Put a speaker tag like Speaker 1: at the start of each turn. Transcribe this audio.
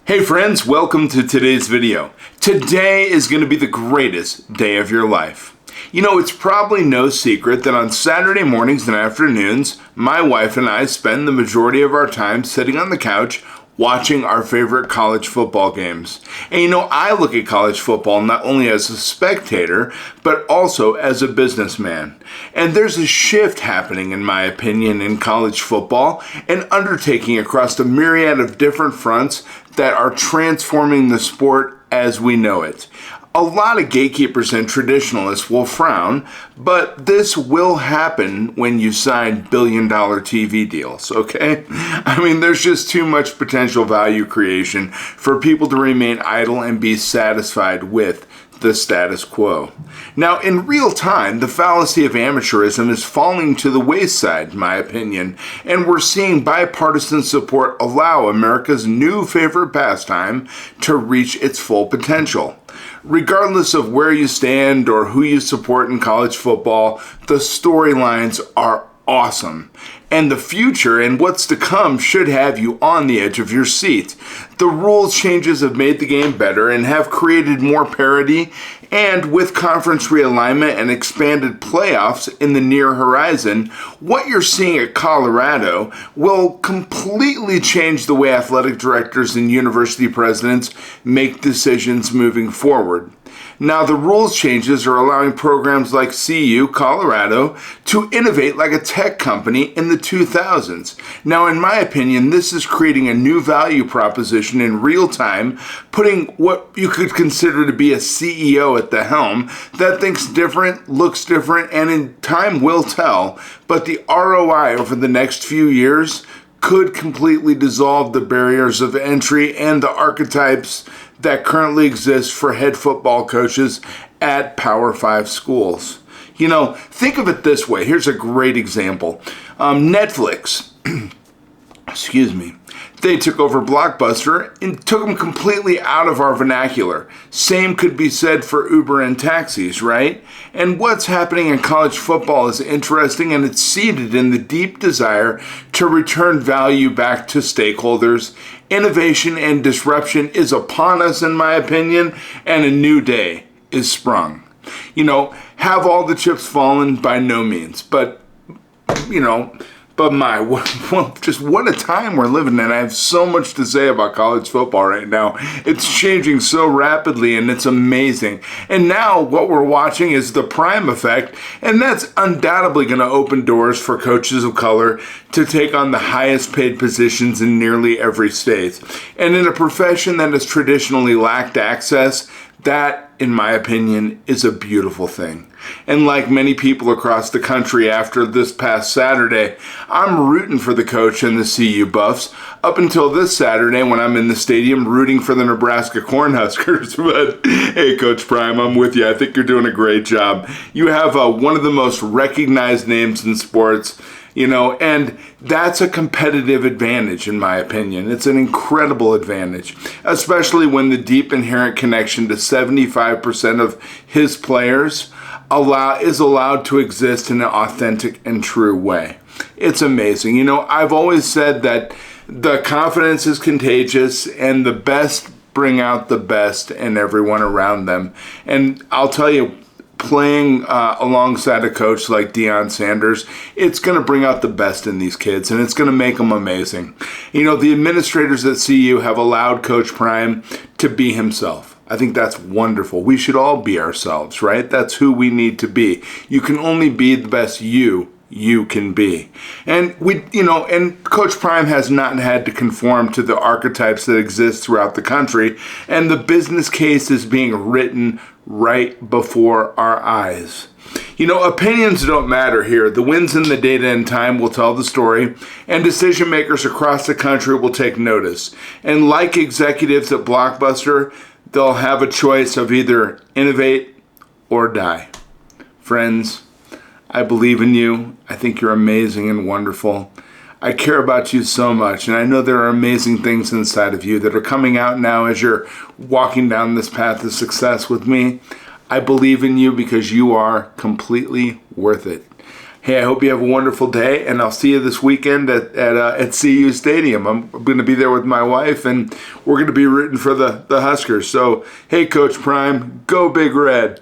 Speaker 1: Hey friends, welcome to today's video. Today is going to be the greatest day of your life. You know, it's probably no secret that on Saturday mornings and afternoons, my wife and I spend the majority of our time sitting on the couch watching our favorite college football games. And you know, I look at college football not only as a spectator, but also as a businessman. And there's a shift happening, in my opinion, in college football, an undertaking across a myriad of different fronts that are transforming the sport as we know it. A lot of gatekeepers and traditionalists will frown, but this will happen when you sign billion-dollar TV deals, okay? I mean, there's just too much potential value creation for people to remain idle and be satisfied with the status quo. Now, in real time, the fallacy of amateurism is falling to the wayside, in my opinion, and we're seeing bipartisan support allow America's new favorite pastime to reach its full potential. Regardless of where you stand or who you support in college football, the storylines are awesome. And the future and what's to come should have you on the edge of your seat. The rules changes have made the game better and have created more parity, and with conference realignment and expanded playoffs in the near horizon, what you're seeing at Colorado will completely change the way athletic directors and university presidents make decisions moving forward. Now, the rules changes are allowing programs like CU, Colorado, to innovate like a tech company in the 2000s. Now, in my opinion, this is creating a new value proposition in real time, putting what you could consider to be a CEO at the helm that thinks different, looks different, and in time will tell. But the ROI over the next few years could completely dissolve the barriers of entry and the archetypes that currently exist for head football coaches at Power 5 schools. You know, think of it this way. Here's a great example. Netflix, they took over Blockbuster and took them completely out of our vernacular. Same could be said for Uber and taxis, right? And what's happening in college football is interesting, and it's seated in the deep desire to return value back to stakeholders. Innovation and disruption is upon us, in my opinion, and a new day is sprung. You know, have all the chips fallen? By no means, but just what a time we're living in. I have so much to say about college football right now. It's changing so rapidly, and it's amazing. And now what we're watching is the prime effect, and that's undoubtedly going to open doors for coaches of color to take on the highest paid positions in nearly every state. And in a profession that has traditionally lacked access, that, in my opinion, is a beautiful thing. And like many people across the country after this past Saturday, I'm rooting for the coach and the CU Buffs up until this Saturday when I'm in the stadium rooting for the Nebraska Cornhuskers. But hey, Coach Prime, I'm with you. I think you're doing a great job. You have one of the most recognized names in sports, and that's a competitive advantage, in my opinion. It's an incredible advantage, especially when the deep inherent connection to 75% of his players is allowed to exist in an authentic and true way. It's amazing. I've always said that the confidence is contagious, and the best bring out the best in everyone around them. And I'll tell you, playing alongside a coach like Deion Sanders, it's going to bring out the best in these kids, and it's going to make them amazing. The administrators at CU have allowed Coach Prime to be himself. I think that's wonderful. We should all be ourselves, right? That's who we need to be. You can only be the best you can be. And and Coach Prime has not had to conform to the archetypes that exist throughout the country, and the business case is being written right before our eyes. Opinions don't matter here. The wins in the data and time will tell the story, and decision makers across the country will take notice. And like executives at Blockbuster, they'll have a choice of either innovate or die. Friends, I believe in you. I think you're amazing and wonderful. I care about you so much, and I know there are amazing things inside of you that are coming out now as you're walking down this path of success with me. I believe in you because you are completely worth it. Hey, I hope you have a wonderful day, and I'll see you this weekend at CU Stadium. I'm going to be there with my wife, and we're going to be rooting for the Huskers. So, hey, Coach Prime, go Big Red.